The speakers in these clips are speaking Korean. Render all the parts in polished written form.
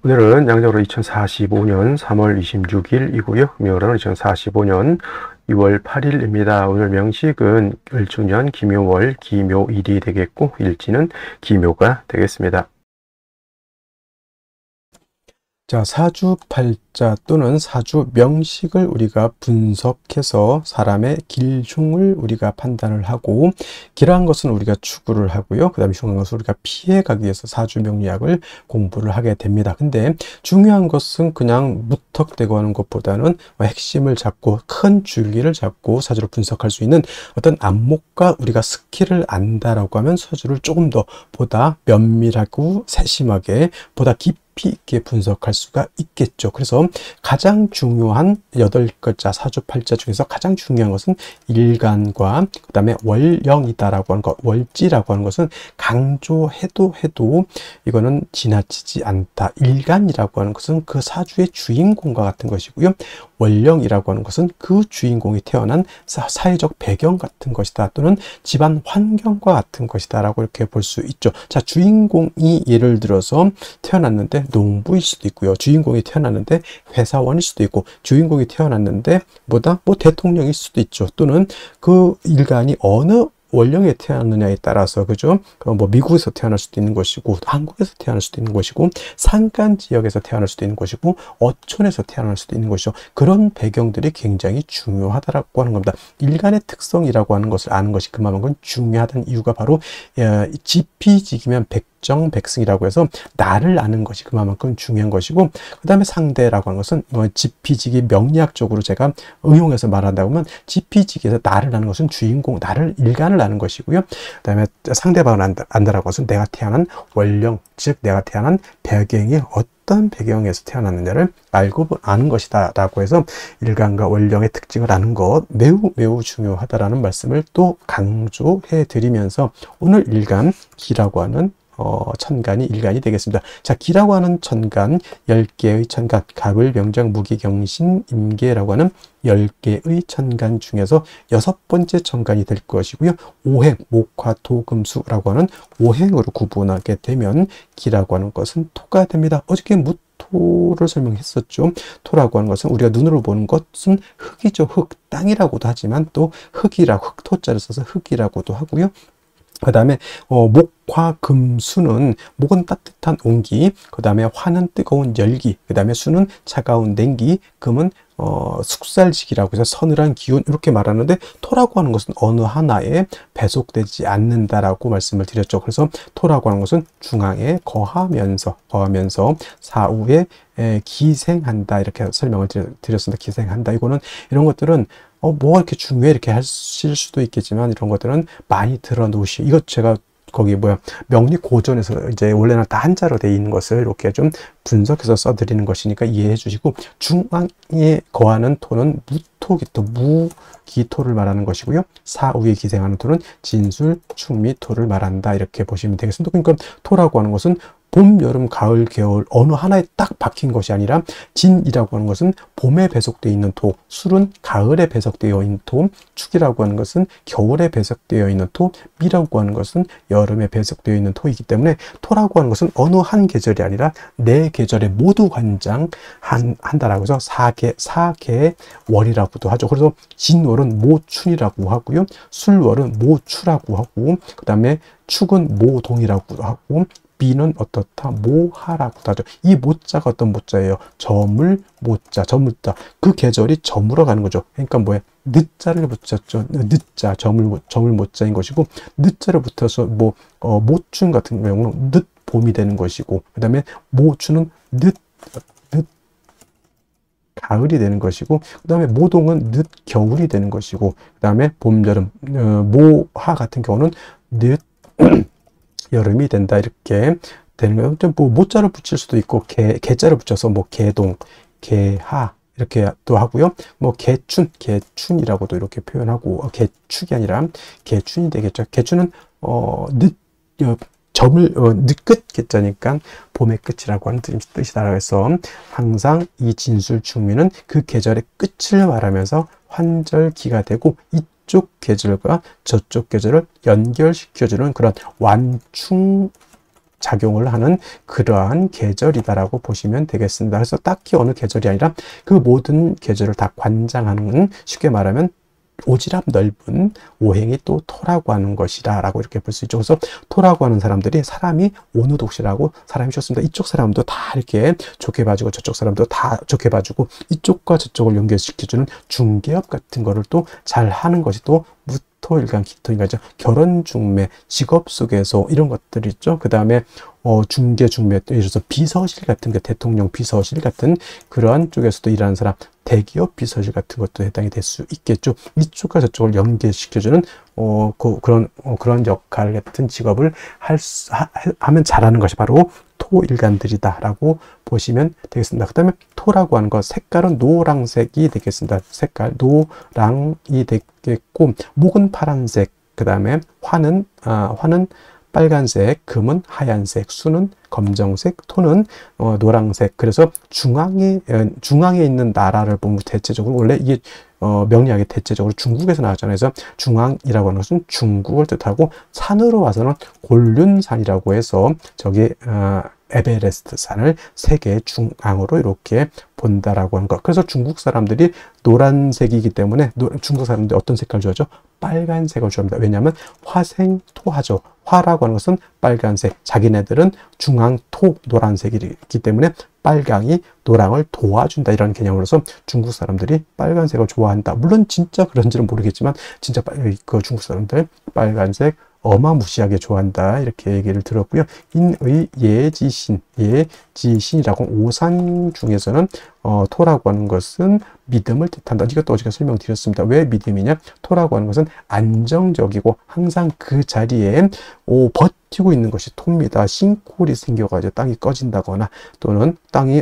오늘은 양력으로 2045년 3월 26일이고요. 음력으로는 2045년 2월 8일입니다. 오늘 명식은 을주년 기묘월 기묘일이 되겠고 일지는 기묘가 되겠습니다. 자, 사주팔자 또는 사주명식을 우리가 분석해서 사람의 길흉을 우리가 판단을 하고, 길한 것은 우리가 추구를 하고요. 그 다음에 흉한 것은 우리가 피해가기 위해서 사주명리학을 공부를 하게 됩니다. 근데 중요한 것은 그냥 무턱대고 하는 것보다는 핵심을 잡고 큰 줄기를 잡고 사주를 분석할 수 있는 어떤 안목과 우리가 스킬을 안다라고 하면 사주를 조금 더 보다 면밀하고 세심하게 보다 깊이 있게 분석할 수가 있겠죠. 그래서 가장 중요한 8글자 사주팔자 중에서 가장 중요한 것은 일간과 그 다음에 월령이다라고 하는 것, 월지라고 하는 것은 강조해도 이거는 지나치지 않다. 일간이라고 하는 것은 그 사주의 주인공과 같은 것이고요. 월령이라고 하는 것은 그 주인공이 태어난 사회적 배경 같은 것이다, 또는 집안 환경과 같은 것이다 라고 이렇게 볼 수 있죠. 자, 주인공이 예를 들어서 태어났는데 농부일 수도 있고요. 주인공이 태어났는데 회사원일 수도 있고, 주인공이 태어났는데 뭐 대통령일 수도 있죠. 또는 그 일간이 어느 원령에 태어났느냐에 따라서, 그죠? 뭐 미국에서 태어날 수도 있는 것이고, 한국에서 태어날 수도 있는 것이고, 산간 지역에서 태어날 수도 있는 것이고, 어촌에서 태어날 수도 있는 것이죠. 그런 배경들이 굉장히 중요하다라고 하는 겁니다. 일간의 특성이라고 하는 것을 아는 것이 그만큼 중요하다는 이유가 바로 지피지기면 백정백승이라고 해서 나를 아는 것이 그만큼 중요한 것이고, 그 다음에 상대라고 하는 것은 지피지기 명리학적으로 제가 응용해서 말한다고 하면, 지피지기에서 나를 아는 것은 주인공, 나를 일간을 아는 것이고요. 그 다음에 상대방을 안다라고 것은 내가 태어난 원령, 즉 내가 태어난 배경이 어떤 배경에서 태어났느냐를 알고 아는 것이다 라고 해서 일간과 원령의 특징을 아는 것 매우 중요하다라는 말씀을 또 강조해 드리면서, 오늘 일간 기라고 하는 천간이 일간이 되겠습니다. 자, 기라고 하는 천간, 10개의 천간, 갑을, 병장, 무기, 경신, 임계라고 하는 10개의 천간 중에서 6번째 천간이 될 것이고요. 오행, 목화, 토, 금, 수라고 하는 오행으로 구분하게 되면 기라고 하는 것은 토가 됩니다. 어저께 토를 설명했었죠. 토라고 하는 것은 우리가 눈으로 보는 것은 흙이죠. 흙, 땅이라고도 하지만 또 흙이라고, 흙토자를 써서 흙이라고도 하고요. 그 다음에 목화 금수는, 목은 따뜻한 온기, 그 다음에 화는 뜨거운 열기, 그 다음에 수는 차가운 냉기, 금은 숙살지기라고 해서 서늘한 기운, 이렇게 말하는데, 토라고 하는 것은 어느 하나에 배속되지 않는다라고 말씀을 드렸죠. 그래서 토라고 하는 것은 중앙에 거하면서 사후에 기생한다, 이렇게 설명을 드렸습니다. 기생한다. 이거는 이런 것들은 뭐가 이렇게 중요해 이렇게 하실 수도 있겠지만, 이런 것들은 많이 들어 놓으시고, 이것 제가 거기 명리 고전에서 이제 원래는 다 한자로 되어 있는 것을 이렇게 좀 분석해서 써드리는 것이니까 이해해 주시고, 중앙에 거하는 토는 무토기토, 무기토를 말하는 것이고요. 사후에 기생하는 토는 진술, 충미토를 말한다, 이렇게 보시면 되겠습니다. 그러니까 토라고 하는 것은 봄, 여름, 가을, 겨울 어느 하나에 딱 박힌 것이 아니라, 진이라고 하는 것은 봄에 배속되어 있는 토, 술은 가을에 배속되어 있는 토, 축이라고 하는 것은 겨울에 배속되어 있는 토, 미라고 하는 것은 여름에 배속되어 있는 토이기 때문에, 토라고 하는 것은 어느 한 계절이 아니라 네 계절에 모두 관장한다라고 해서 사계월이라고도 하죠. 그래서 진월은 모춘이라고 하고요. 술월은 모추라고 하고, 그 다음에 축은 모동이라고 하고, 비는 어떻다? 모하라고도 하죠. 이 모자가 어떤 모자예요? 저물 모자, 저물자. 그 계절이 저물어 가는 거죠. 그러니까 뭐예요? 늦자를 붙였죠. 늦자, 저물 모자인 것이고, 늦자를 붙여서 모춘 같은 경우는 늦 봄이 되는 것이고, 그 다음에 모추는 늦 가을이 되는 것이고, 그 다음에 모동은 늦 겨울이 되는 것이고, 그 다음에 봄, 여름, 모하 같은 경우는 늦 여름이 된다, 이렇게 되는 거예요. 좀 모자를 붙일 수도 있고, 개자를 붙여서 개동, 개하 이렇게 또 하고요. 개춘이라고도 이렇게 표현하고, 개축이 아니라 개춘이 되겠죠. 개춘은 늦끝 개자니까 봄의 끝이라고 하는 뜻이다. 그래서 항상 이 진술 충미는 그 계절의 끝을 말하면서 환절기가 되고, 이쪽 계절과 저쪽 계절을 연결시켜주는 그런 완충 작용을 하는 그러한 계절이다라고 보시면 되겠습니다. 그래서 딱히 어느 계절이 아니라 그 모든 계절을 다 관장하는, 쉽게 말하면 오지랖 넓은 오행이 또 토라고 하는 것이다 라고 이렇게 볼 수 있죠. 그래서 토라고 하는 사람들이 사람이 오누독시라고 사람이 좋습니다. 이쪽 사람도 다 이렇게 좋게 봐주고 저쪽 사람도 다 좋게 봐주고 이쪽과 저쪽을 연결시켜주는 중개업 같은 거를 또 잘 하는 것이 또 무토일간 기토일간이죠. 결혼 중매, 직업 속에서 이런 것들이 있죠. 그 다음에 중개 중매, 예를 들어서 비서실 같은 게, 대통령 비서실 같은 그러한 쪽에서도 일하는 사람, 대기업 비서실 같은 것도 해당이 될 수 있겠죠. 이쪽과 저쪽을 연계시켜주는 그런 역할 같은 직업을 하면 잘하는 것이 바로 토일간들이다라고 보시면 되겠습니다. 그 다음에 토라고 하는 것, 색깔은 노란색이 되겠습니다. 색깔 노랑이 되겠고, 목은 파란색, 그 다음에 화는 빨간색, 금은 하얀색, 수는 검정색, 토는 노란색. 그래서 중앙에 있는 나라를 보면 대체적으로 원래 이게 명리학이 대체적으로 중국에서 나왔잖아요. 그래서 중앙이라고 하는 것은 중국을 뜻하고, 산으로 와서는 곤륜산이라고 해서 저기 에베레스트 산을 세계 중앙으로 이렇게 본다라고 하는 것. 그래서 중국 사람들이 노란색이기 때문에 중국 사람들이 어떤 색깔 좋아하죠? 빨간색을 좋아합니다. 왜냐하면 화생토하죠. 화라고 하는 것은 빨간색, 자기네들은 중앙토 노란색이기 때문에 빨강이 노랑을 도와준다, 이런 개념으로서 중국 사람들이 빨간색을 좋아한다. 물론 진짜 그런지는 모르겠지만 진짜 그 중국 사람들 빨간색 어마무시하게 좋아한다, 이렇게 얘기를 들었고요. 인의 예지신이라고, 오산 중에서는 토라고 하는 것은 믿음을 뜻한다. 이것도 어제 설명드렸습니다. 왜 믿음이냐? 토라고 하는 것은 안정적이고 항상 그 자리에 버티고 있는 것이 토입니다. 싱크홀이 생겨가지고 땅이 꺼진다거나, 또는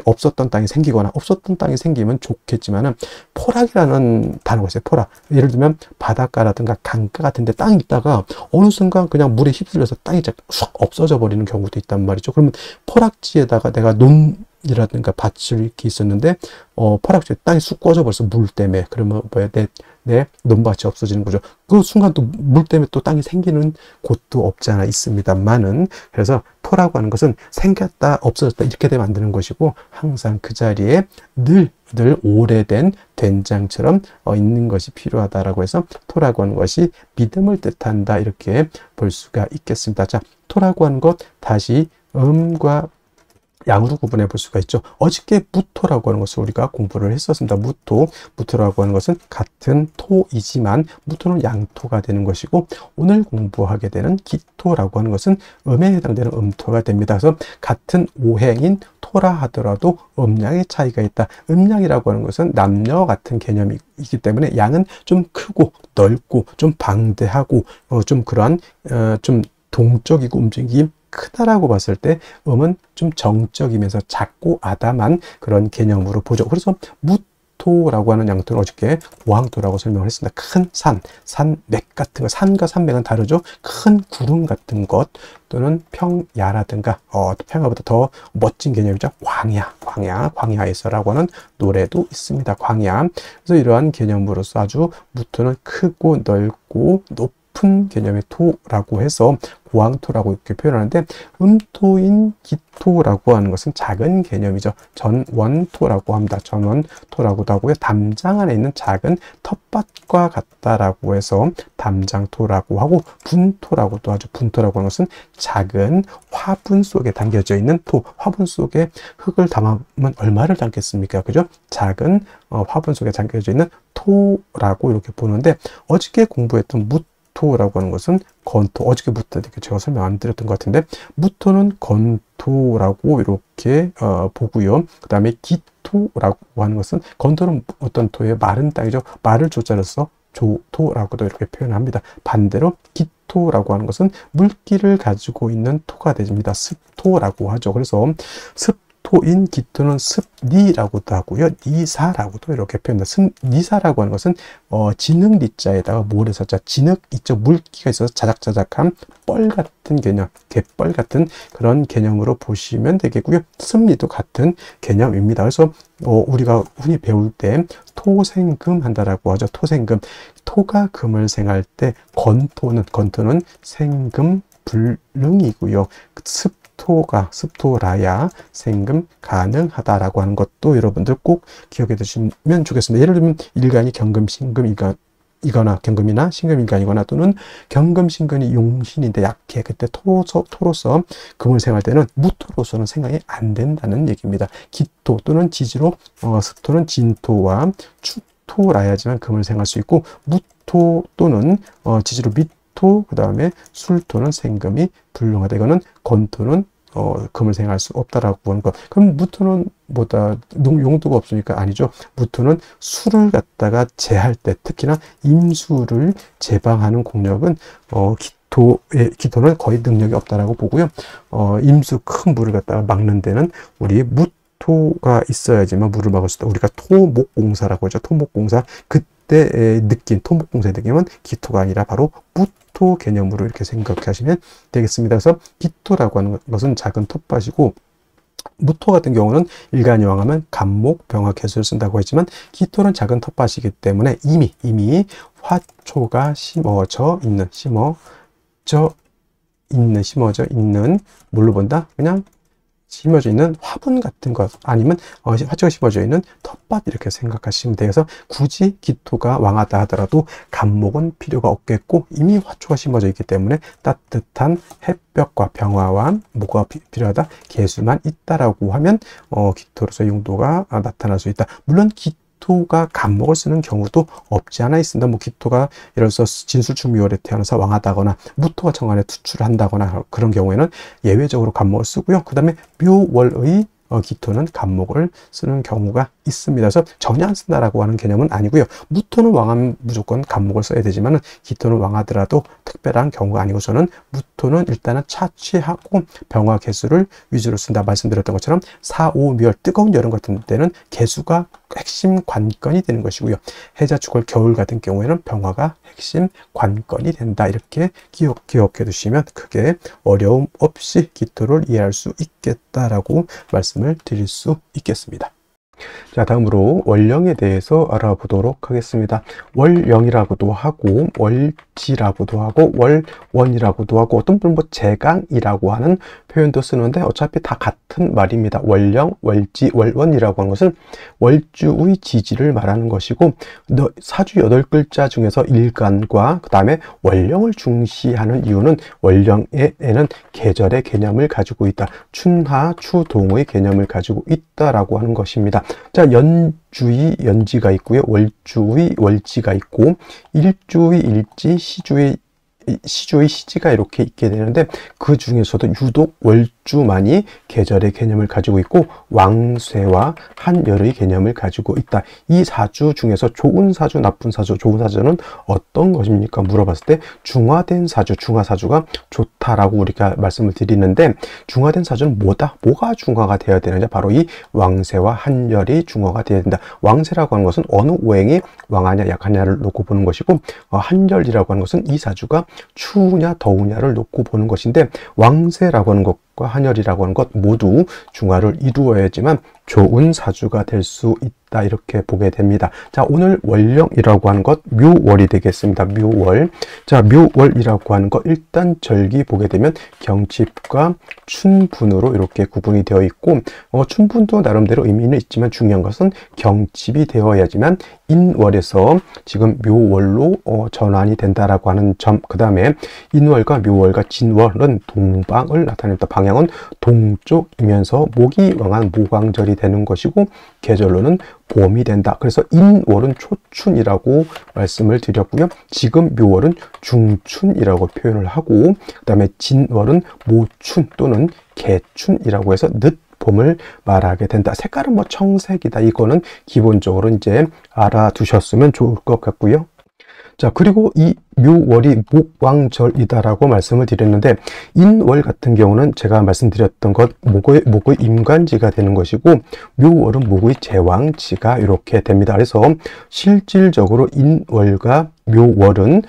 없었던 땅이 생기거나, 없었던 땅이 생기면 좋겠지만은 포락이라는 단어가 있어요. 포락. 예를 들면 바닷가라든가 강가 같은 데 땅이 있다가 어느 순간 그냥 물에 휩쓸려서 땅이 쑥 없어져 버리는 경우도 있단 말이죠. 그러면 포락지에다가 내가 논이라든가 밭을 이렇게 있었는데 포락지에 땅이 쑥 꺼져 버려서 물 때문에, 그러면 뭐야, 내 논밭이 없어지는 거죠. 그 순간 또 물 때문에 또 땅이 생기는 곳도 없지 않아 있습니다만은, 그래서 토라고 하는 것은 생겼다 없어졌다 이렇게 되면 안 되는 것이고, 항상 그 자리에 늘 오래된 된장처럼 있는 것이 필요하다라고 해서 토라고 하는 것이 믿음을 뜻한다, 이렇게 볼 수가 있겠습니다. 자, 토라고 하는 것 다시 음과 양으로 구분해 볼 수가 있죠. 어저께 무토라고 하는 것을 우리가 공부를 했었습니다. 무토라고 하는 것은 같은 토이지만 무토는 양토가 되는 것이고, 오늘 공부하게 되는 기토라고 하는 것은 음에 해당되는 음토가 됩니다. 그래서 같은 오행인 토라 하더라도 음양의 차이가 있다. 음양이라고 하는 것은 남녀 같은 개념이기 때문에 양은 좀 크고 넓고 좀 방대하고 좀 그러한 좀 동적이고 움직임이 크다라고 봤을 때, 음은 좀 정적이면서 작고 아담한 그런 개념으로 보죠. 그래서 무토라고 하는 양토는 어저께 고항토라고 설명을 했습니다. 큰 산맥 같은 거, 산과 산맥은 다르죠. 큰 구름 같은 것, 또는 평야라든가 평야보다 더 멋진 개념이죠. 광야에서라고 하는 노래도 있습니다. 광야. 그래서 이러한 개념으로서 아주 무토는 크고 넓고 높은 개념의 토라고 해서 고항토라고 이렇게 표현하는데, 음토인 기토라고 하는 것은 작은 개념이죠. 전원토라고 합니다. 전원토라고도 하고요. 담장 안에 있는 작은 텃밭과 같다라고 해서 담장토라고 하고, 분토라고도 하죠. 분토라고 하는 것은 작은 화분 속에 담겨져 있는 토. 화분 속에 흙을 담으면 얼마를 담겠습니까? 그죠? 작은 화분 속에 담겨져 있는 토라고 이렇게 보는데, 어저께 공부했던 무토라고 하는 것은 건토, 어저께부터 제가 설명 안 드렸던 것 같은데, 무토는 건토라고 이렇게 보고요. 그 다음에 기토라고 하는 것은, 건토는 어떤 토예요? 마른 땅이죠. 말을 조자를 써 조토라고도 이렇게 표현합니다. 반대로 기토라고 하는 것은 물기를 가지고 있는 토가 됩니다. 습토라고 하죠. 그래서 습토인 기토는 습니라고도 하고요. 니사라고도 이렇게 표현합니다. 니사라고 하는 것은 진흙 니자에다가 모래사자, 진흙 있죠. 물기가 있어서 자작자작한 뻘 같은 개념, 갯벌 같은 그런 개념으로 보시면 되겠고요. 습니도 같은 개념입니다. 그래서 우리가 흔히 배울 때 토생금 한다라고 하죠. 토생금. 토가 금을 생할 때 건토는 생금 불능이고요. 습토라야 생금 가능하다라고 하는 것도 여러분들 꼭 기억해 두시면 좋겠습니다. 예를 들면 일간이 경금, 신금, 이거나 경금이나 신금인간이거나 또는 경금, 신금이 용신인데 약해. 그때 토로서 금을 생할 때는 무토로서는 생각이 안 된다는 얘기입니다. 기토 또는 지지로 습토는 진토와 축토라야지만 금을 생할 수 있고, 무토 또는 지지로 미토, 그 다음에 술토는 생금이 불능하다. 이거는 건토는 금을 생할 수 없다라고 하는 것. 그럼 무토는 뭐다 용도가 없으니까 아니죠. 무토는 술을 갖다가 제할 때, 특히나 임수를 제방하는 공력은 기토는 거의 능력이 없다라고 보고요. 임수 큰 물을 갖다가 막는 데는 우리 무토가 있어야지만 물을 막을 수 있다. 우리가 토목공사라고 하죠. 토목공사. 그때 느낀 토목공사의 느낌은 기토가 아니라 바로 무토 개념으로 이렇게 생각하시면 되겠습니다. 그래서 기토라고 하는 것은 작은 텃밭이고, 무토 같은 경우는 일간여왕하면 간목, 병화, 개수를 쓴다고 했지만, 기토는 작은 텃밭이기 때문에 이미 화초가 심어져 있는 뭘로 본다? 그냥 심어져 있는 화분 같은 것, 아니면 화초가 심어져 있는 텃밭, 이렇게 생각하시면 돼요. 그래서 굳이 기토가 왕하다 하더라도 간목은 필요가 없겠고, 이미 화초가 심어져 있기 때문에 따뜻한 햇볕과 병화와 뭐가 필요하다? 개수만 있다라고 하면 기토로서의 용도가 나타날 수 있다. 물론 기토가 간목을 쓰는 경우도 없지 않아 있습니다. 뭐 기토가 예를 들어서 진술충묘월에 태어나서 왕하다거나 무토가 정관에 투출을 한다거나 그런 경우에는 예외적으로 간목을 쓰고요. 그 다음에 묘월의 기토는 간목을 쓰는 경우가 있습니다. 그래서 전혀 안 쓴다라고 하는 개념은 아니고요. 무토는 왕하면 무조건 간목을 써야 되지만, 기토는 왕하더라도 특별한 경우가 아니고, 저는 무토는 일단은 차취하고 병화 개수를 위주로 쓴다 말씀드렸던 것처럼, 4, 5, 묘 뜨거운 여름 같은 때는 개수가 핵심 관건이 되는 것이고요. 해자, 축월, 겨울 같은 경우에는 병화가 핵심 관건이 된다. 이렇게 기억해 두시면 크게 어려움 없이 기토를 이해할 수 있겠다라고 말씀을 드릴 수 있겠습니다. 자, 다음으로 월령에 대해서 알아보도록 하겠습니다. 월령이라고도 하고 월지라고도 하고 월원이라고도 하고, 어떤 분은 뭐 제강이라고 하는 표현도 쓰는데 어차피 다 같은 말입니다. 월령, 월지, 월원이라고 하는 것은 월주의 지지를 말하는 것이고, 사주 8글자 중에서 일간과 그 다음에 월령을 중시하는 이유는, 월령에는 계절의 개념을 가지고 있다. 춘하, 추동의 개념을 가지고 있다라고 하는 것입니다. 자, 연주의 연지가 있고요. 월주의 월지가 있고, 일주의 일지, 시주의 시지가 이렇게 있게 되는데, 그 중에서도 유독 월주만이 계절의 개념을 가지고 있고, 왕쇠와 한열의 개념을 가지고 있다. 이 사주 중에서 좋은 사주, 나쁜 사주, 좋은 사주는 어떤 것입니까? 물어봤을 때 중화된 사주, 중화사주가 좋다라고 우리가 말씀을 드리는데, 중화된 사주는 뭐가 중화가 되어야 되느냐? 바로 이 왕쇠와 한열이 중화가 되어야 된다. 왕쇠라고 하는 것은 어느 오행이 왕하냐 약하냐를 놓고 보는 것이고, 한열이라고 하는 것은 이 사주가 추우냐 더우냐를 놓고 보는 것인데, 왕쇠라고 하는 것과 한열이라고 하는 것 모두 중화를 이루어야지만 좋은 사주가 될 수 있다, 이렇게 보게 됩니다. 자, 오늘 월령이라고 하는 것 묘월이 되겠습니다. 묘월. 자, 묘월이라고 하는 것 일단 절기 보게 되면 경칩과 춘분으로 이렇게 구분이 되어 있고, 춘분도 나름대로 의미는 있지만 중요한 것은 경칩이 되어야지만 인월에서 지금 묘월로 전환이 된다라고 하는 점. 그 다음에 인월과 묘월과 진월은 동방을 나타냅니다. 방향은 동쪽이면서 목이 왕한 모광절이 되는 것이고, 계절로는 봄이 된다. 그래서 인월은 초춘이라고 말씀을 드렸고요. 지금 묘월은 중춘이라고 표현을 하고, 그 다음에 진월은 모춘 또는 개춘이라고 해서 늦봄을 말하게 된다. 색깔은 뭐 청색이다. 이거는 기본적으로 이제 알아두셨으면 좋을 것 같고요. 자, 그리고 이 묘월이 목왕절이다라고 말씀을 드렸는데, 인월 같은 경우는 제가 말씀드렸던 것 목의 임관지가 되는 것이고, 묘월은 목의 제왕지가 이렇게 됩니다. 그래서 실질적으로 인월과 묘월은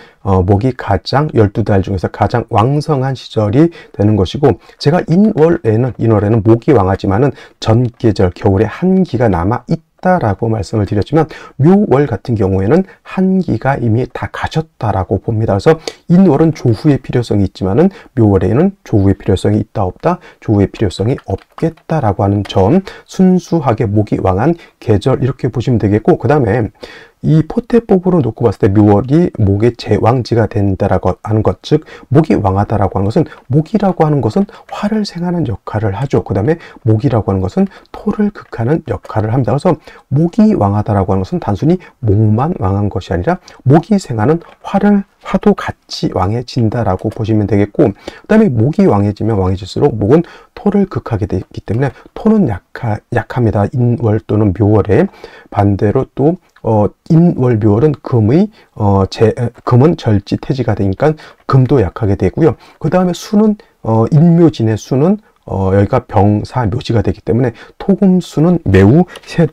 목이 가장 12달 중에서 가장 왕성한 시절이 되는 것이고, 제가 인월에는 목이 왕하지만은 전계절 겨울에 한기가 남아 있다라고 말씀을 드렸지만 묘월 같은 경우에는 한기가 이미 다 가셨다라고 봅니다. 그래서 인월은 조후의 필요성이 있지만은 묘월에는 조후의 필요성이 있다 없다, 조후의 필요성이 없겠다라고 하는 점, 순수하게 목이 왕한 계절 이렇게 보시면 되겠고, 그 다음에 이 포태법으로 놓고 봤을 때 묘월이 목의 제왕지가 된다라고 하는 것, 즉 목이 왕하다라고 하는 것은, 목이라고 하는 것은 화를 생하는 역할을 하죠. 그 다음에 목이라고 하는 것은 토를 극하는 역할을 합니다. 그래서 목이 왕하다라고 하는 것은 단순히 목만 왕한 것이 아니라 목이 생하는 화도 같이 왕해진다라고 보시면 되겠고, 그 다음에 목이 왕해지면 왕해질수록 목은 토를 극하게 되기 때문에 토는 약합니다. 인월 또는 묘월에. 반대로 또 인월 묘월은 금은 절지태지가 되니까 금도 약하게 되고요. 그 다음에 수는 인묘진의 수는 여기가 병사 묘지가 되기 때문에 토금수는 매우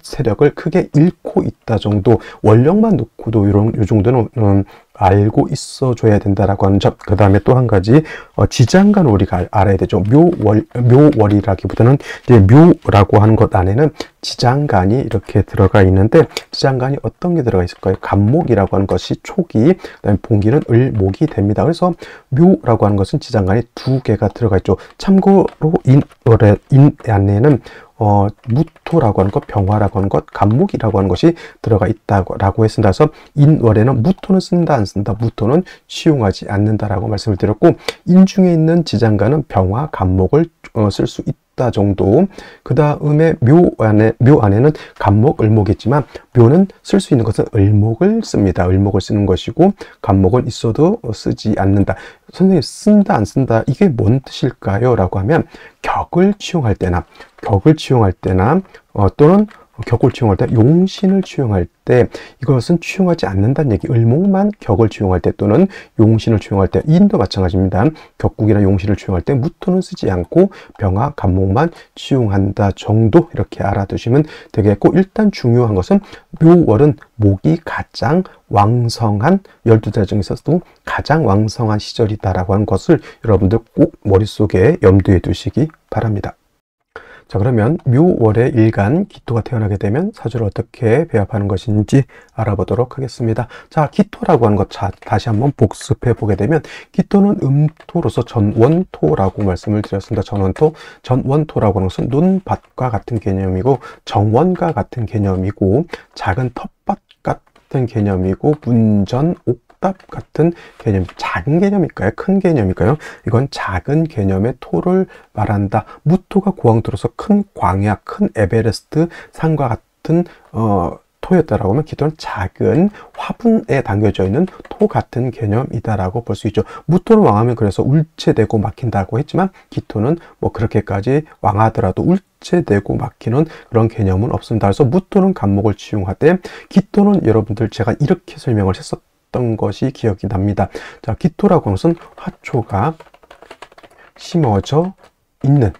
세력을 크게 잃고 있다 정도, 원령만 놓고도 요 정도는 알고 있어 줘야 된다라고 하는 점. 그 다음에 또 한 가지 지장간 우리가 알아야 되죠. 묘월이라기보다는 이제 묘라고 하는 것 안에는 지장간이 이렇게 들어가 있는데, 지장간이 어떤 게 들어가 있을까요? 간목이라고 하는 것이 초기, 그다음에 봉기는 을목이 됩니다. 그래서 묘라고 하는 것은 지장간이 2개가 들어가 있죠. 참고로 인 안에는 무토라고 하는 것, 병화라고 하는 것, 간목이라고 하는 것이 들어가 있다고 했습니다. 그래서 인월에는 무토는 쓴다 안 쓴다, 무토는 취용하지 않는다라고 말씀을 드렸고, 인중에 있는 지장간은 병화, 간목을 쓸 수 있다 정도. 그 다음에 묘 안에는 간목, 을목이 있지만 묘는 쓸 수 있는 것은 을목을 씁니다. 을목을 쓰는 것이고, 간목은 있어도 쓰지 않는다. 선생님, 쓴다 안 쓴다, 이게 뭔 뜻일까요? 라고 하면 격을 취용할 때나 또는 격을 취용할 때, 용신을 취용할 때 이것은 취용하지 않는다는 얘기. 을목만 격을 취용할 때 또는 용신을 취용할 때, 인도 마찬가지입니다. 격국이나 용신을 취용할 때 무토는 쓰지 않고 병화, 간목만 취용한다 정도, 이렇게 알아두시면 되겠고, 일단 중요한 것은 묘월은 목이 가장 왕성한, 12달 중에서도 가장 왕성한 시절이다라고 하는 것을 여러분들 꼭 머릿속에 염두에 두시기 바랍니다. 자, 그러면 묘월의 일간 기토가 태어나게 되면 사주를 어떻게 배합하는 것인지 알아보도록 하겠습니다. 자, 기토라고 하는 것 다시 한번 복습해 보게 되면, 기토는 음토로서 전원토라고 말씀을 드렸습니다. 전원토라고 하는 것은 논밭과 같은 개념이고, 정원과 같은 개념이고, 작은 텃밭 같은 개념이고, 문전, 옥답 같은 개념. 작은 개념일까요? 큰 개념일까요? 이건 작은 개념의 토를 말한다. 무토가 고황토로서 큰 광야, 큰 에베레스트 산과 같은 토였다라고 하면, 기토는 작은 화분에 담겨져 있는 토 같은 개념이다라고 볼 수 있죠. 무토는 왕하면 그래서 울체되고 막힌다고 했지만, 기토는 뭐 그렇게까지 왕하더라도 울체되고 막히는 그런 개념은 없습니다. 그래서 무토는 간목을 취용하되, 기토는 여러분들 제가 이렇게 설명을 했었던 것이 기억이 납니다. 자, 기토라고 하는 것은 화초가 심어져 있는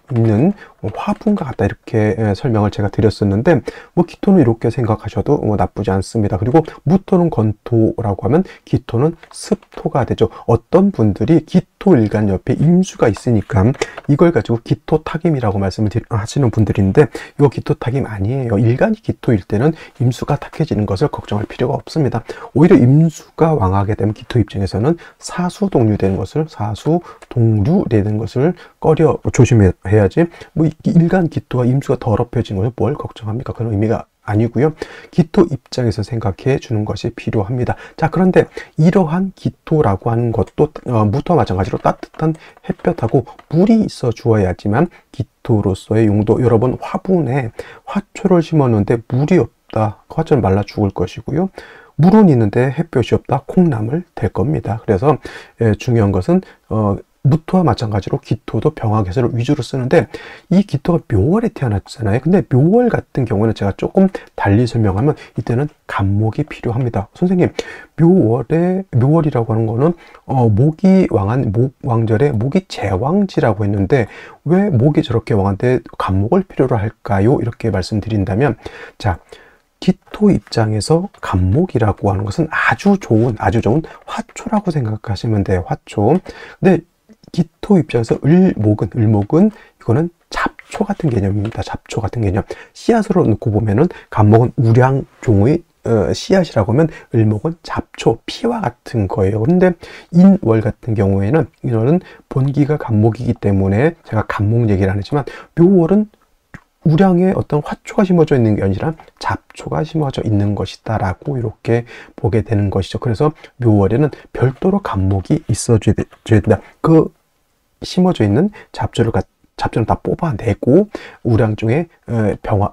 화분과 같다, 이렇게 설명을 제가 드렸었는데, 뭐 기토는 이렇게 생각하셔도 나쁘지 않습니다. 그리고 무토는 건토라고 하면 기토는 습토가 되죠. 어떤 분들이 기토 일간 옆에 임수가 있으니까 이걸 가지고 기토탁임이라고 말씀을 하시는 분들인데, 이거 기토탁임 아니에요. 일간이 기토일 때는 임수가 탁해지는 것을 걱정할 필요가 없습니다. 오히려 임수가 왕하게 되면 기토 입장에서는 사수동류되는 것을 꺼려 조심해야지, 뭐 일간 기토와 임수가 더럽혀지는 것을 뭘 걱정합니까? 그런 의미가 아니고요. 기토 입장에서 생각해 주는 것이 필요합니다. 자, 그런데 이러한 기토라고 하는 것도 무토와 마찬가지로 따뜻한 햇볕하고 물이 있어 주어야지만 기토로서의 용도. 여러분, 화분에 화초를 심었는데 물이 없다, 화초는 말라 죽을 것이고요. 물은 있는데 햇볕이 없다, 콩나물 될 겁니다. 그래서 중요한 것은 무토와 마찬가지로 기토도 병화개수를 위주로 쓰는데, 이 기토가 묘월에 태어났잖아요. 근데 묘월 같은 경우는 제가 조금 달리 설명하면, 이때는 간목이 필요합니다. 선생님, 묘월이라고 하는 거는 목이 왕한 목왕절에 목이 제왕지라고 했는데, 왜 목이 저렇게 왕한데 간목을 필요로 할까요? 이렇게 말씀드린다면, 자, 기토 입장에서 간목이라고 하는 것은 아주 좋은 화초라고 생각하시면 돼요. 화초. 근데 기토 입장에서 을목은 이거는 잡초 같은 개념입니다. 잡초 같은 개념. 씨앗으로 놓고 보면은 갑목은 우량종의 씨앗이라고 하면 을목은 잡초, 피와 같은 거예요. 그런데 인월 같은 경우에는 이거는 본기가 갑목이기 때문에 제가 갑목 얘기를 안 했지만 묘월은 우량에 어떤 화초가 심어져 있는 게 아니라 잡초가 심어져 있는 것이다 라고 이렇게 보게 되는 것이죠. 그래서 묘월에는 별도로 갑목이 있어줘야 된다. 그 심어져 있는 잡초는 다 뽑아내고 우량 중에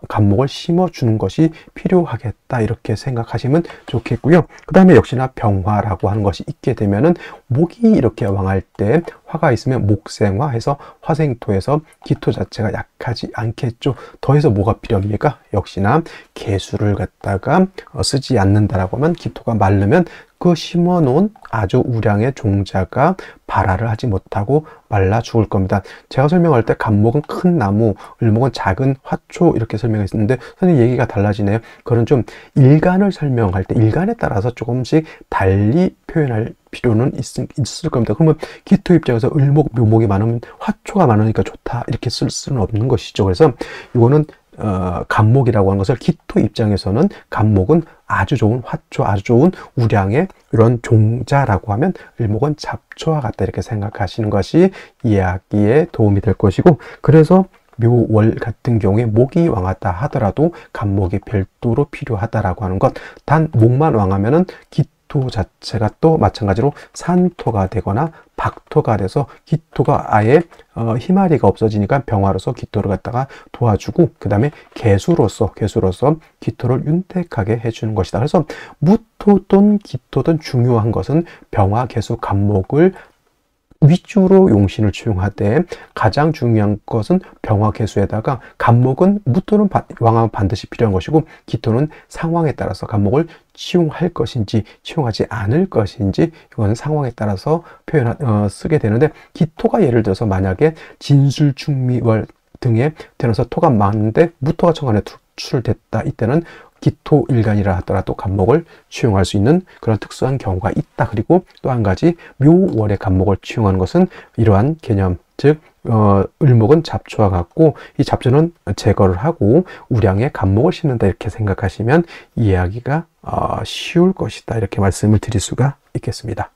갑목을 심어주는 것이 필요하겠다 이렇게 생각하시면 좋겠고요. 그 다음에 역시나 병화라고 하는 것이 있게 되면은 목이 이렇게 왕할 때 화가 있으면 목생화해서 화생토에서 기토 자체가 약하지 않겠죠. 더해서 뭐가 필요합니까? 역시나 개수를 갖다가 쓰지 않는다라고 하면 기토가 마르면 그 심어놓은 아주 우량의 종자가 발화를 하지 못하고 말라 죽을 겁니다. 제가 설명할 때 갑목은 큰 나무, 을목은 작은 화초 이렇게 설명했었는데 선생님 얘기가 달라지네요. 그런 좀 일간을 설명할 때 일간에 따라서 조금씩 달리 표현할 필요는 있을 겁니다. 그러면 기토 입장에서 을목, 묘목이 많으면 화초가 많으니까 좋다 이렇게 쓸 수는 없는 것이죠. 그래서 이거는 갑목이라고 하는 것을 기토 입장에서는 갑목은 아주 좋은 화초, 아주 좋은 우량의 이런 종자라고 하면 을목은 잡초와 같다 이렇게 생각하시는 것이 이해하기에 도움이 될 것이고, 그래서 묘월 같은 경우에 목이 왕하다 하더라도 갑목이 별도로 필요하다라고 하는 것. 단 목만 왕하면은 기토 자체가 또 마찬가지로 산토가 되거나 박토가 돼서 기토가 아예 희마리가 없어지니까 병화로서 기토를 갖다가 도와주고, 그 다음에 개수로서 기토를 윤택하게 해주는 것이다. 그래서 무토든 기토든 중요한 것은 병화, 개수, 갑목을 위주로 용신을 치용하되 가장 중요한 것은 병화, 개수에다가 갑목은 무토는 왕하면 반드시 필요한 것이고 기토는 상황에 따라서 갑목을 치용할 것인지 치용하지 않을 것인지 이거는 상황에 따라서 쓰게 되는데, 기토가 예를 들어서 만약에 진술, 충미월 등에 태어나서 토가 많은데 무토가 천간에 투출됐다, 이때는 기토 일간이라 하더라도 갑목을 치용할 수 있는 그런 특수한 경우가 있다. 그리고 또 한 가지 묘월의 갑목을 치용하는 것은 이러한 개념, 즉 을목은 잡초와 같고 이 잡초는 제거를 하고 우량의 갑목을 심는다 이렇게 생각하시면 이해하기가 쉬울 것이다 이렇게 말씀을 드릴 수가 있겠습니다.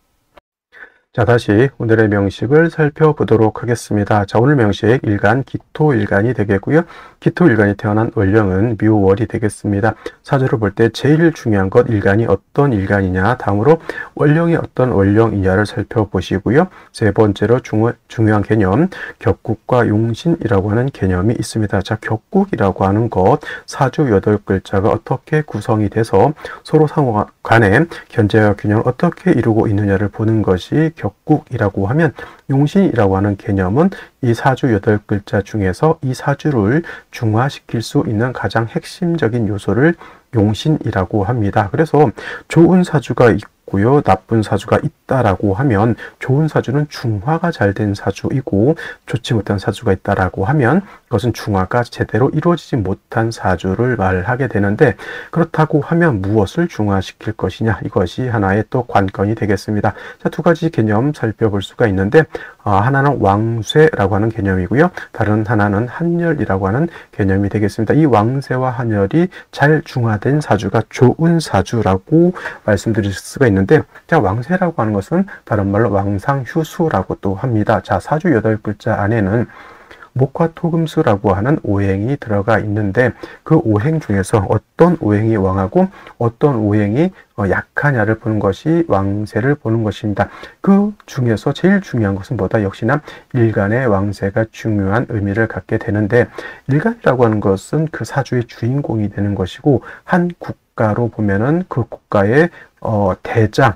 자, 다시 오늘의 명식을 살펴보도록 하겠습니다. 자, 오늘 명식 일간, 기토일간이 되겠고요. 기토일간이 태어난 월령은 묘월이 되겠습니다. 사주를 볼 때 제일 중요한 것 일간이 어떤 일간이냐, 다음으로 월령이 어떤 월령이냐를 살펴보시고요. 세 번째로 중요한 개념, 격국과 용신이라고 하는 개념이 있습니다. 자, 격국이라고 하는 것, 사주 8글자가 어떻게 구성이 돼서 서로 상호 간에 견제와 균형을 어떻게 이루고 있느냐를 보는 것이 격국이라고 하면, 용신이라고 하는 개념은 이 사주 8글자 중에서 이 사주를 중화시킬 수 있는 가장 핵심적인 요소를 용신이라고 합니다. 그래서 좋은 사주가 있고요, 나쁜 사주가 있다라고 하면 좋은 사주는 중화가 잘 된 사주이고 좋지 못한 사주가 있다라고 하면 그것은 중화가 제대로 이루어지지 못한 사주를 말하게 되는데, 그렇다고 하면 무엇을 중화시킬 것이냐, 이것이 하나의 또 관건이 되겠습니다. 자, 두 가지 개념 살펴볼 수가 있는데 하나는 왕쇠라고 하는 개념이고요, 다른 하나는 한열이라고 하는 개념이 되겠습니다. 이 왕쇠와 한열이 잘 중화된 사주가 좋은 사주라고 말씀드릴 수가 있는데, 자, 왕쇠라고 하는 것은 다른 말로 왕상휴수라고 또 합니다. 자, 사주 8글자 안에는 목화 토금수라고 하는 오행이 들어가 있는데 그 오행 중에서 어떤 오행이 왕하고 어떤 오행이 약하냐를 보는 것이 왕세를 보는 것입니다. 그 중에서 제일 중요한 것은 뭐다? 역시나 일간의 왕세가 중요한 의미를 갖게 되는데, 일간이라고 하는 것은 그 사주의 주인공이 되는 것이고, 한 국가로 보면은 그 국가의 대장,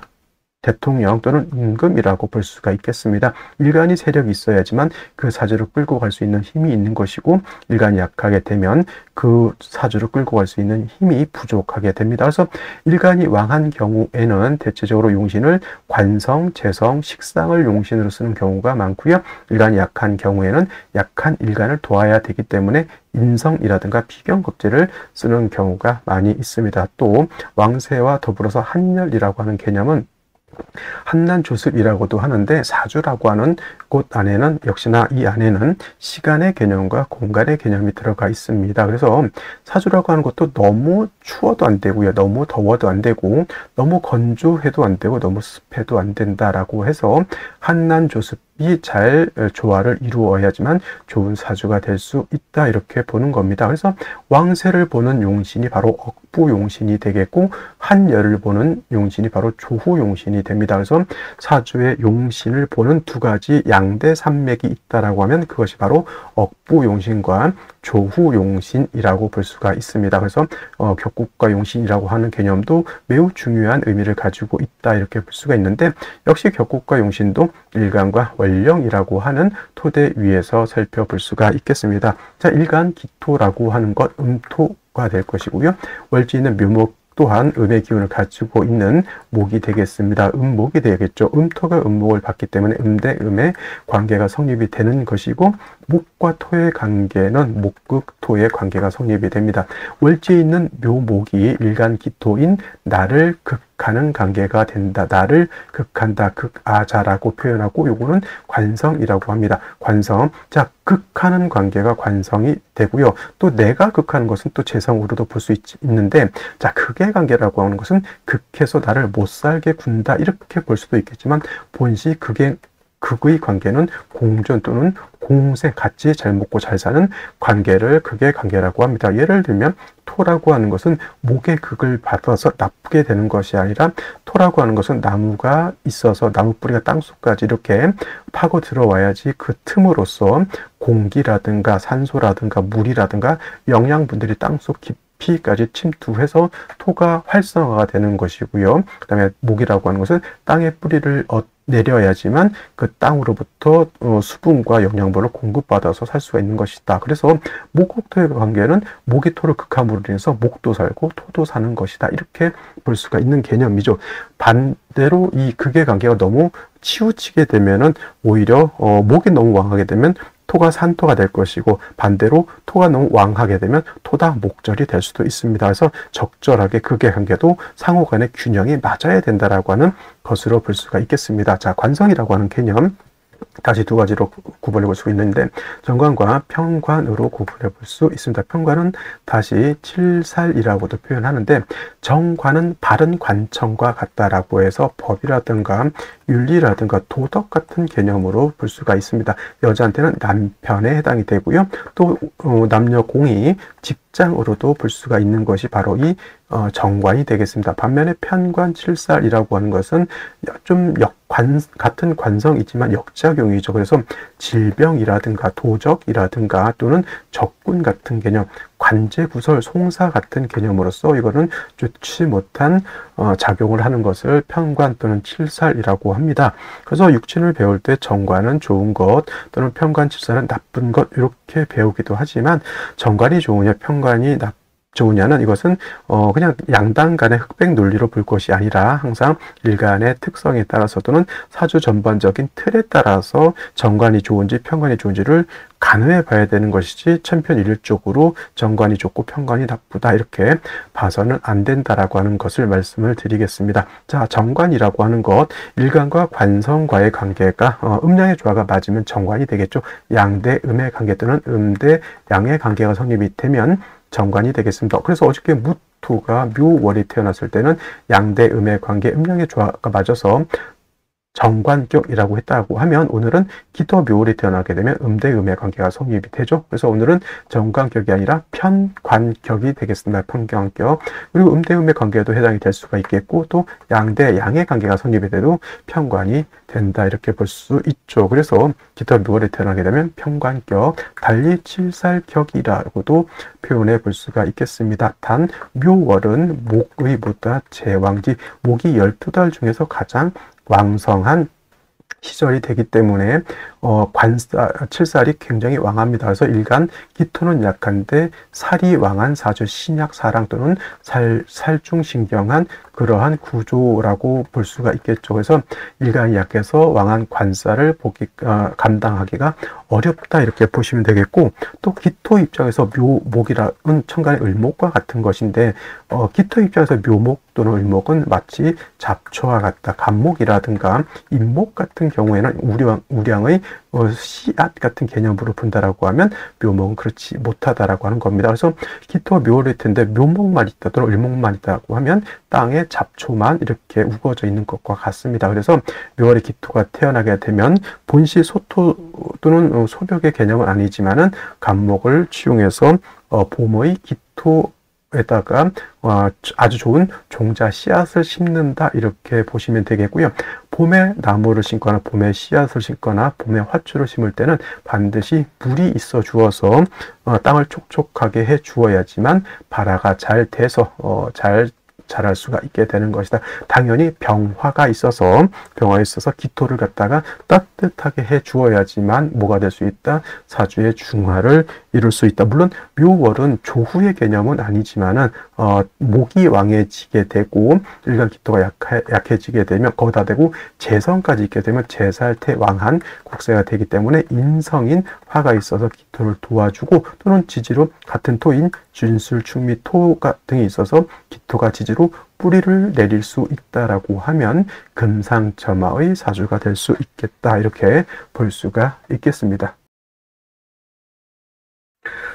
대통령 또는 임금이라고 볼 수가 있겠습니다. 일간이 세력이 있어야지만 그 사주를 끌고 갈 수 있는 힘이 있는 것이고, 일간이 약하게 되면 그 사주를 끌고 갈 수 있는 힘이 부족하게 됩니다. 그래서 일간이 왕한 경우에는 대체적으로 용신을 관성, 재성, 식상을 용신으로 쓰는 경우가 많고요. 일간이 약한 경우에는 약한 일간을 도와야 되기 때문에 인성이라든가 피경겁제를 쓰는 경우가 많이 있습니다. 또 왕세와 더불어서 한열이라고 하는 개념은 한난조습이라고도 하는데 사주라고 하는 곳 안에는 역시나 이 안에는 시간의 개념과 공간의 개념이 들어가 있습니다. 그래서 사주라고 하는 것도 너무 추워도 안 되고요. 너무 더워도 안 되고 너무 건조해도 안 되고 너무 습해도 안 된다라고 해서 한난조습이 잘 조화를 이루어야지만 좋은 사주가 될 수 있다 이렇게 보는 겁니다. 그래서 왕세를 보는 용신이 바로 억부용신이 되겠고 한열을 보는 용신이 바로 조후용신이 됩니다. 그래서 사주의 용신을 보는 두 가지 양대 산맥이 있다라고 하면 그것이 바로 억부용신과 조후용신이라고 볼 수가 있습니다. 그래서 격국과 용신이라고 하는 개념도 매우 중요한 의미를 가지고 있다 이렇게 볼 수가 있는데 역시 격국과 용신도 일간과 월령이라고 하는 토대 위에서 살펴볼 수가 있겠습니다. 자, 일간 기토라고 하는 것 음토가 될 것이고요. 월지는 묘목 또한 음의 기운을 가지고 있는 목이 되겠습니다. 음목이 되겠죠. 음토가 음목을 받기 때문에 음대 음의 관계가 성립이 되는 것이고 목과 토의 관계는 목극토의 관계가 성립이 됩니다. 월지에 있는 묘목이 일간기토인 나를 극하는 관계가 된다. 나를 극한다. 극아자라고 표현하고 요거는 관성이라고 합니다. 관성. 자, 극하는 관계가 관성이 되고요. 또 내가 극하는 것은 또 재성으로도 볼 수 있는데 자, 극의 관계라고 하는 것은 극해서 나를 못 살게 군다 이렇게 볼 수도 있겠지만 본시 극의 관계는 공존 또는 공생, 같이 잘 먹고 잘 사는 관계를 극의 관계라고 합니다. 예를 들면 토라고 하는 것은 목의 극을 받아서 나쁘게 되는 것이 아니라 토라고 하는 것은 나무가 있어서 나무 뿌리가 땅속까지 이렇게 파고 들어와야지 그 틈으로써 공기라든가 산소라든가 물이라든가 영양분들이 땅속 깊이까지 침투해서 토가 활성화가 되는 것이고요. 그 다음에 목이라고 하는 것은 땅의 뿌리를 내려야지만 그 땅으로부터 수분과 영양분을 공급받아서 살 수가 있는 것이다. 그래서 목국토의 관계는 목이 토를 극함으로 인해서 목도 살고 토도 사는 것이다. 이렇게 볼 수가 있는 개념이죠. 반대로 이 극의 관계가 너무 치우치게 되면은 오히려 목이 너무 왕하게 되면 토가 산토가 될 것이고 반대로 토가 너무 왕하게 되면 토다 목절이 될 수도 있습니다. 그래서 적절하게 극의 관계도 상호 간의 균형이 맞아야 된다라고 하는 것으로 볼 수가 있겠습니다. 자, 관성이라고 하는 개념 다시 두 가지로 구분해 볼 수 있는데 정관과 평관으로 구분해 볼 수 있습니다. 평관은 다시 칠살이라고도 표현하는데 정관은 바른 관청과 같다라고 해서 법이라든가 윤리라든가 도덕 같은 개념으로 볼 수가 있습니다. 여자한테는 남편에 해당이 되고요. 또 남녀 공이 직장으로도 볼 수가 있는 것이 바로 이 정관이 되겠습니다. 반면에 편관 칠살이라고 하는 것은 좀 같은 관성이지만 역작용이죠. 그래서 질병이라든가 도적이라든가 또는 적군 같은 개념, 관제구설, 송사 같은 개념으로서 이거는 좋지 못한 작용을 하는 것을 편관 또는 칠살이라고 합니다. 그래서 육친을 배울 때 정관은 좋은 것 또는 편관 칠살은 나쁜 것 이렇게 배우기도 하지만 정관이 좋으냐 편관이 좋으냐는 이것은 그냥 양당 간의 흑백 논리로 볼 것이 아니라 항상 일간의 특성에 따라서 또는 사주 전반적인 틀에 따라서 정관이 좋은지 편관이 좋은지를 가늠해 봐야 되는 것이지 천편일률적으로 정관이 좋고 편관이 나쁘다 이렇게 봐서는 안 된다라고 하는 것을 말씀을 드리겠습니다. 자, 정관이라고 하는 것 일간과 관성과의 관계가 음양의 조화가 맞으면 정관이 되겠죠. 양대 음의 관계 또는 음대 양의 관계가 성립이 되면 정관이 되겠습니다. 그래서 어저께 무토가 묘월이 태어났을 때는 양대 음의 관계, 음양의 조화가 맞아서 정관격이라고 했다고 하면 오늘은 기토 묘월이 태어나게 되면 음대 음의 관계가 성립이 되죠. 그래서 오늘은 정관격이 아니라 편관격이 되겠습니다. 편관격. 그리고 음대 음의 관계에도 해당이 될 수가 있겠고 또 양대 양의 관계가 성립이 돼도 편관이 된다 이렇게 볼 수 있죠. 그래서 기토 묘월이 태어나게 되면 편관격, 달리 칠살격이라고도 표현해 볼 수가 있겠습니다. 단 묘월은 목의 무다 제왕지, 목이 12달 중에서 가장 왕성한 시절이 되기 때문에 칠살이 굉장히 왕합니다. 그래서 일간 기토는 약한데 살이 왕한 사주 신약 사랑 또는 살중신경한 그러한 구조라고 볼 수가 있겠죠. 그래서 일간이 약해서 왕한 관살을 감당하기가 어렵다 이렇게 보시면 되겠고 또 기토 입장에서 묘목이라는 천간의 을목과 같은 것인데 기토 입장에서 묘목 또는 을목은 마치 잡초와 같다. 간목이라든가 임목 같은 경우에는 우량의 씨앗 같은 개념으로 본다라고 하면 묘목은 그렇지 못하다라고 하는 겁니다. 그래서 기토가 묘월일 텐데 묘목만 있다 또는 을목만 있다고 하면 땅에 잡초만 이렇게 우거져 있는 것과 같습니다. 그래서 묘월에 기토가 태어나게 되면 본시 소토 또는 소벽의 개념은 아니지만은 간목을 취용해서 봄의 기토에다가 아주 좋은 종자 씨앗을 심는다 이렇게 보시면 되겠고요. 봄에 나무를 심거나 봄에 씨앗을 심거나 봄에 화초를 심을 때는 반드시 물이 있어 주어서 땅을 촉촉하게 해 주어야지만 발화가 잘 돼서 잘 자랄 수가 있게 되는 것이다. 당연히 병화가 있어서 기토를 갖다가 따뜻하게 해 주어야지만 뭐가 될 수 있다? 사주의 중화를 이룰 수 있다. 물론 묘월은 조후의 개념은 아니지만은 목이 왕해지게 되고 일간 기토가 약해지게 되면 거기다 대고 재성까지 있게 되면 재살태왕한 국세가 되기 때문에 인성인 화가 있어서 기토를 도와주고 또는 지지로 같은 토인 준술, 충미, 토 등이 있어서 기토가 지지로 뿌리를 내릴 수 있다라고 하면 금상첨화의 사주가 될 수 있겠다 이렇게 볼 수가 있겠습니다.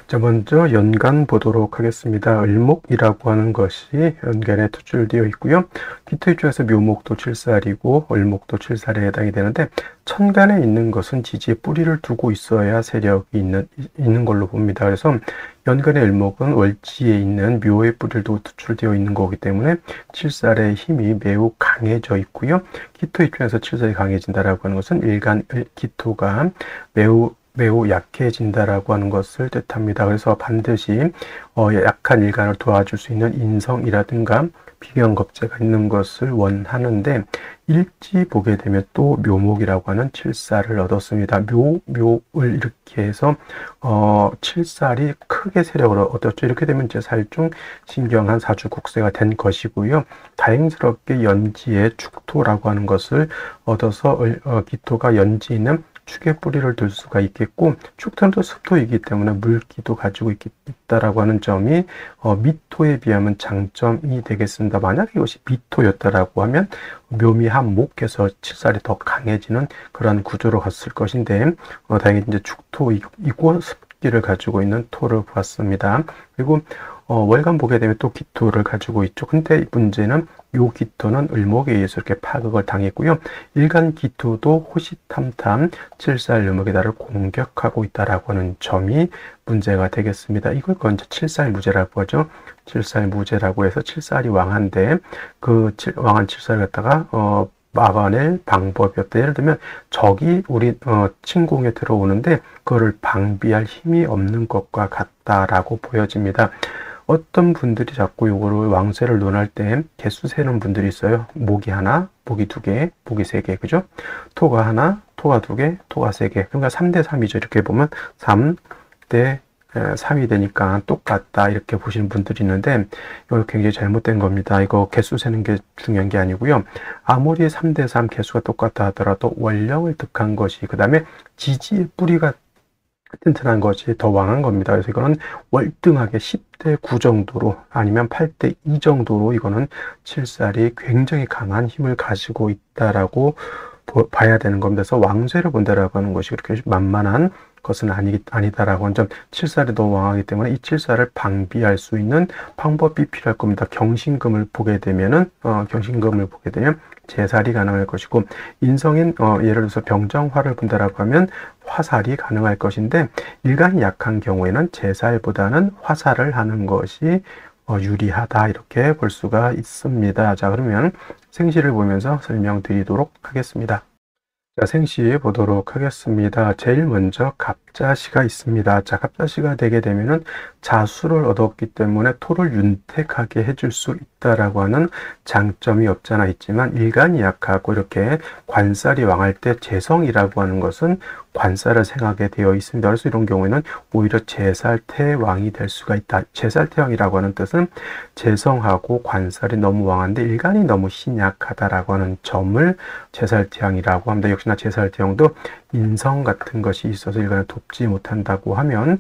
자, 먼저 연간 보도록 하겠습니다. 을목이라고 하는 것이 연간에 투출되어 있고요. 기토 입장에서 묘목도 7살이고 을목도 7살에 해당이 되는데 천간에 있는 것은 지지에 뿌리를 두고 있어야 세력이 있는 걸로 봅니다. 그래서 연간의 을목은 월지에 있는 묘의 뿌리를 두고 투출되어 있는 거기 때문에 7살의 힘이 매우 강해져 있고요. 기토 입장에서 7살이 강해진다라고 하는 것은 일간 기토가 매우 약해진다라고 하는 것을 뜻합니다. 그래서 반드시 약한 일간을 도와줄 수 있는 인성이라든가 비견겁재가 있는 것을 원하는데 일지 보게 되면 또 묘목이라고 하는 7살을 얻었습니다. 묘을 이렇게 해서 7살이 크게 세력을 얻었죠. 이렇게 되면 이제 살중 신경한 사주 국세가 된 것이고요. 다행스럽게 연지에 축토라고 하는 것을 얻어서 기토가 연지 있는 축에 뿌리를 둘 수가 있겠고 축토는 또 습토이기 때문에 물기도 가지고 있다라고 하는 점이 미토에 비하면 장점이 되겠습니다. 만약에 이것이 미토였다라고 하면 묘미합목해서 칠살이 더 강해지는 그런 구조로 갔을 것인데 다행히 이제 축토이고 습기를 가지고 있는 토를 보았습니다. 그리고 월간 보게 되면 또 기토를 가지고 있죠. 근데 문제는 요 기토는 을목에 의해서 이렇게 파극을 당했고요. 일간 기토도 호시탐탐 7살 을목의 달을 공격하고 있다라고 하는 점이 문제가 되겠습니다. 이걸 먼저 7살 무제라고 하죠. 7살 무제라고 해서 7살이 왕한데 그 왕한 7살을 갖다가 막아낼 방법이었다. 예를 들면 적이 우리 침공에 들어오는데 그거를 방비할 힘이 없는 것과 같다라고 보여집니다. 어떤 분들이 자꾸 이거를 왕세를 논할 때 개수 세는 분들이 있어요. 목이 하나, 목이 두 개, 목이 세 개, 그죠? 토가 하나, 토가 두 개, 토가 세 개. 그러니까 3대 3이죠. 이렇게 보면 3대 3이 되니까 똑같다 이렇게 보시는 분들이 있는데 이거 굉장히 잘못된 겁니다. 이거 개수 세는 게 중요한 게 아니고요. 아무리 3대 3 개수가 똑같다 하더라도 원령을 득한 것이 그 다음에 지지의 뿌리가 튼튼한 것이 더 왕한 겁니다. 그래서 이거는 월등하게 10대 9 정도로 아니면 8대 2 정도로 이거는 7살이 굉장히 강한 힘을 가지고 있다라고 봐야 되는 겁니다. 그래서 왕쇠를 본다라고 하는 것이 그렇게 만만한 것은 아니다라고 하는 점, 7살이 너무 왕하기 때문에 이 7살을 방비할 수 있는 방법이 필요할 겁니다. 경신금을 보게 되면 재살이 가능할 것이고, 인성인 예를 들어서 병정화를 본다라고 하면 화살이 가능할 것인데, 일간이 약한 경우에는 재살보다는 화살을 하는 것이 유리하다 이렇게 볼 수가 있습니다. 자, 그러면 생시를 보면서 설명드리도록 하겠습니다. 자, 생시 보도록 하겠습니다. 제일 먼저 갑자시가 있습니다. 자, 갑자시가 되게 되면은 자수를 얻었기 때문에 토를 윤택하게 해줄 수 있다라고 하는 장점이 없잖아 있지만 일간이 약하고 이렇게 관살이 왕할 때 재성이라고 하는 것은 관살을 생하게 되어 있습니다. 그래서 이런 경우에는 오히려 재살태왕이 될 수가 있다. 재살태왕이라고 하는 뜻은 재성하고 관살이 너무 왕한데 일간이 너무 신약하다라고 하는 점을 재살태왕이라고 합니다. 역시나 재살태왕도 인성 같은 것이 있어서 일간을 돕지 못한다고 하면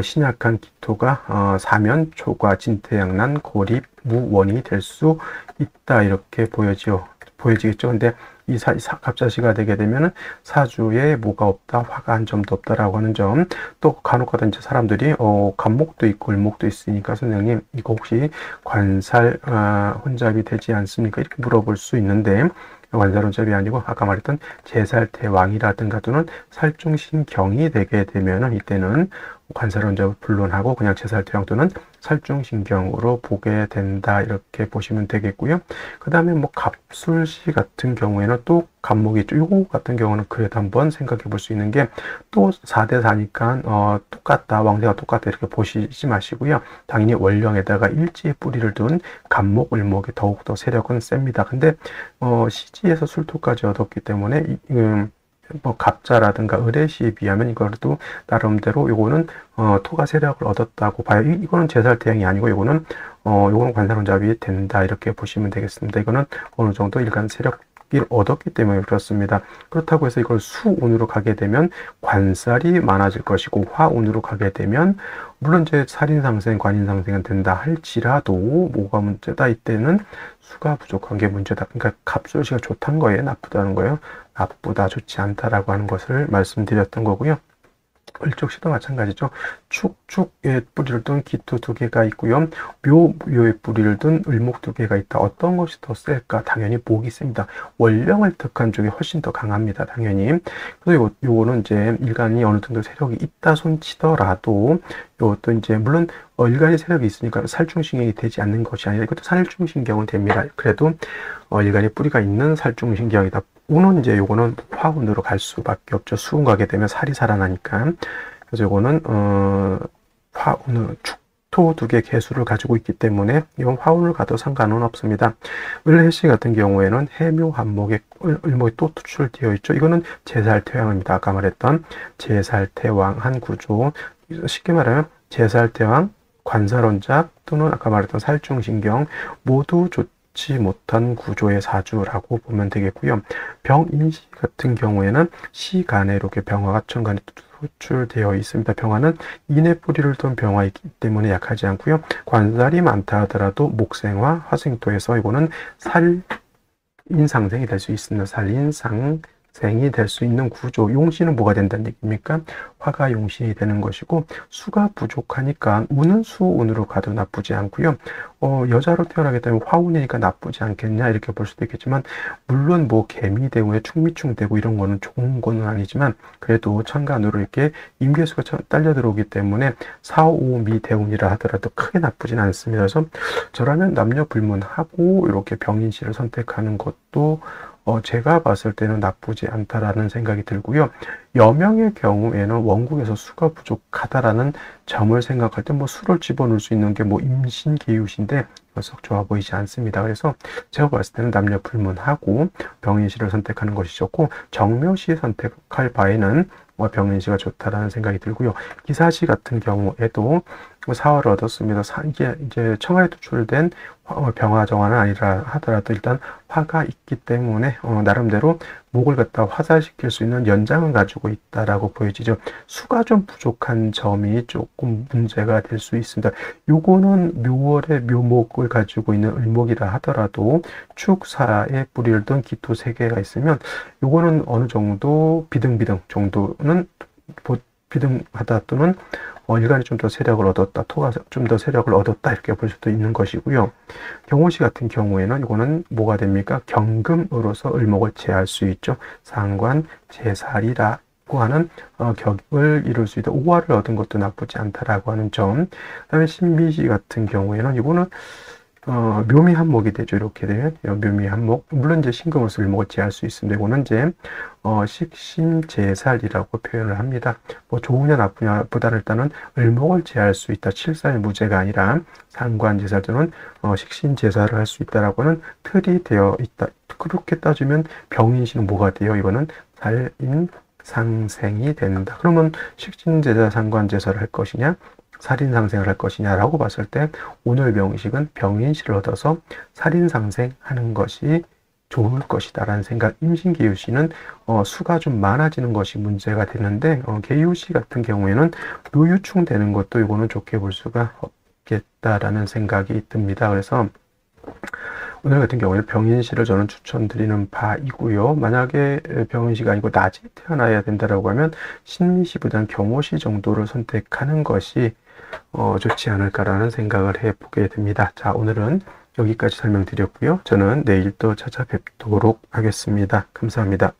신약한 기토가 사면, 초과, 진퇴양난, 고립, 무원이 될 수 있다 이렇게 보여지겠죠. 근데 이 갑자시가 되게 되면은 사주에 뭐가 없다, 화가 한 점도 없다라고 하는 점, 또 간혹가다 이제 사람들이 간목도 있고 을목도 있으니까 선생님 이거 혹시 관살 혼잡이 되지 않습니까? 이렇게 물어볼 수 있는데 관살 혼잡이 아니고 아까 말했던 재살태왕이라든가 또는 살중신경이 되게 되면은 이때는 관살 혼잡을 불론하고 그냥 재살태왕 또는 살중신경으로 보게 된다 이렇게 보시면 되겠고요. 그 다음에 뭐 갑술시 같은 경우에는 또 간목이 있죠. 이거 같은 경우는 그래도 한번 생각해 볼 수 있는 게 또 4대 4니까 똑같다, 왕세가 똑같다 이렇게 보시지 마시고요. 당연히 월령에다가 일지의 뿌리를 둔 간목, 을목이 더욱더 세력은 셉니다. 근데 시지에서 술토까지 얻었기 때문에 뭐 갑자라든가 을의 시에 비하면 이거도 나름대로 요거는 토가 세력을 얻었다고 봐요. 이거는 재살태양이 아니고 요거는 관살혼잡이 된다 이렇게 보시면 되겠습니다. 이거는 어느 정도 일간 세력을 얻었기 때문에 그렇습니다. 그렇다고 해서 이걸 수운으로 가게 되면 관살이 많아질 것이고 화운으로 가게 되면 물론 이제 살인상생, 관인상생은 된다 할지라도 뭐가 문제다 이때는 수가 부족한 게 문제다. 그러니까 갑술시가 좋다는 거예요, 나쁘다는 거예요. 나쁘다, 좋지 않다라고 하는 것을 말씀드렸던 거고요. 을족시도 마찬가지죠. 축축의 뿌리를 둔 기토 2개가 있고요. 묘의 뿌리를 둔 을목 2개가 있다. 어떤 것이 더 셀까? 당연히 목이 셉니다. 월령을 득한 쪽이 훨씬 더 강합니다. 당연히. 그래서 요거는 이제 일간이 어느 정도 세력이 있다 손치더라도 요것도 이제 물론 일간이 세력이 있으니까 살중신경이 되지 않는 것이 아니라 이것도 살중신경은 됩니다. 그래도 일간이 뿌리가 있는 살중신경이다. 운은 이제 요거는 화운으로 갈 수밖에 없죠. 수운 가게 되면 살이 살아나니까. 그래서 요거는 화운으로 축토 2개 개수를 가지고 있기 때문에 이건 화운을 가도 상관은 없습니다. 을해시 같은 경우에는 해묘 한목에 을목이 또 투출되어 있죠. 이거는 재살태왕입니다. 아까 말했던 재살태왕한 구조. 쉽게 말하면 재살태왕, 관살혼잡 또는 아까 말했던 살중신경 모두 좋지 못한 구조의 사주라고 보면 되겠고요. 병인시 같은 경우에는 시간에 이렇게 병화가 천간에 소출되어 있습니다. 병화는 인의 뿌리를 둔 병화이기 때문에 약하지 않고요. 관살이 많다 하더라도 목생화, 화생토에서 이거는 살인상생이 될 수 있습니다. 살인상생이 될 수 있는 구조. 용신은 뭐가 된다는 얘기입니까? 화가 용신이 되는 것이고 수가 부족하니까 운은 수운으로 가도 나쁘지 않고요. 여자로 태어나게 되면 화운이니까 나쁘지 않겠냐 이렇게 볼 수도 있겠지만 물론 뭐 개미대운에 충미충되고 이런 거는 좋은 거는 아니지만 그래도 천간으로 이렇게 임계수가 딸려 들어오기 때문에 사오미대운이라 하더라도 크게 나쁘진 않습니다. 그래서 저라면 남녀 불문하고 이렇게 병인시를 선택하는 것도 제가 봤을 때는 나쁘지 않다라는 생각이 들고요. 여명의 경우에는 원국에서 수가 부족하다라는 점을 생각할 때 뭐 수를 집어넣을 수 있는 게 뭐 임신계유신데 썩 좋아 보이지 않습니다. 그래서 제가 봤을 때는 남녀 불문하고 병인시를 선택하는 것이 좋고 정묘시 선택할 바에는 병인시가 좋다라는 생각이 들고요. 기사시 같은 경우에도 사화를 얻었습니다. 이게 이제 청하에 투출된 병화정화는 아니라 하더라도 일단 화가 있기 때문에 나름대로 목을 갖다 화살시킬 수 있는 연장을 가지고 있다라고 보여지죠. 수가 좀 부족한 점이 조금 문제가 될 수 있습니다. 요거는 묘월의 묘목을 가지고 있는 을목이라 하더라도 축사의 뿌리를 둔 기토 3개가 있으면 요거는 어느 정도 비등비등 정도는 비등하다 또는 일간이 좀 더 세력을 얻었다, 토가 좀 더 세력을 얻었다 이렇게 볼 수도 있는 것이고요. 경호시 같은 경우에는 이거는 뭐가 됩니까? 경금으로서 을목을 제할 수 있죠. 상관, 제살이라고 하는 격을 이룰 수 있다. 오화를 얻은 것도 나쁘지 않다라고 하는 점. 그다음에 신미시 같은 경우에는 이거는 묘미 한목이 되죠. 이렇게 되면 묘미 한목. 물론 이제 신금으로서 을목을 제할 수 있습니다. 이거는 이제 식신제살이라고 표현을 합니다. 뭐 좋으냐 나쁘냐 보다는 일단은 을목을 제할 수 있다. 칠살 무제가 아니라 상관제살 또는 식신제살을 할 수 있다라고 하는 틀이 되어 있다. 그렇게 따지면 병인시는 뭐가 돼요? 이거는 살인 상생이 된다. 그러면 식신제자 상관제설을 할 것이냐, 살인상생을 할 것이냐라고 봤을 때 오늘 명식은 병인시를 얻어서 살인상생하는 것이 좋을 것이다 라는 생각. 임신계유시는 수가 좀 많아지는 것이 문제가 되는데 계유시 같은 경우에는 묘유충되는 것도 이거는 좋게 볼 수가 없겠다라는 생각이 듭니다. 그래서 오늘 같은 경우에는 병인시를 저는 추천드리는 바이고요. 만약에 병인시가 아니고 낮에 태어나야 된다라고 하면 신미시보다는 경호시 정도를 선택하는 것이 좋지 않을까라는 생각을 해보게 됩니다. 자, 오늘은 여기까지 설명드렸고요. 저는 내일 또 찾아뵙도록 하겠습니다. 감사합니다.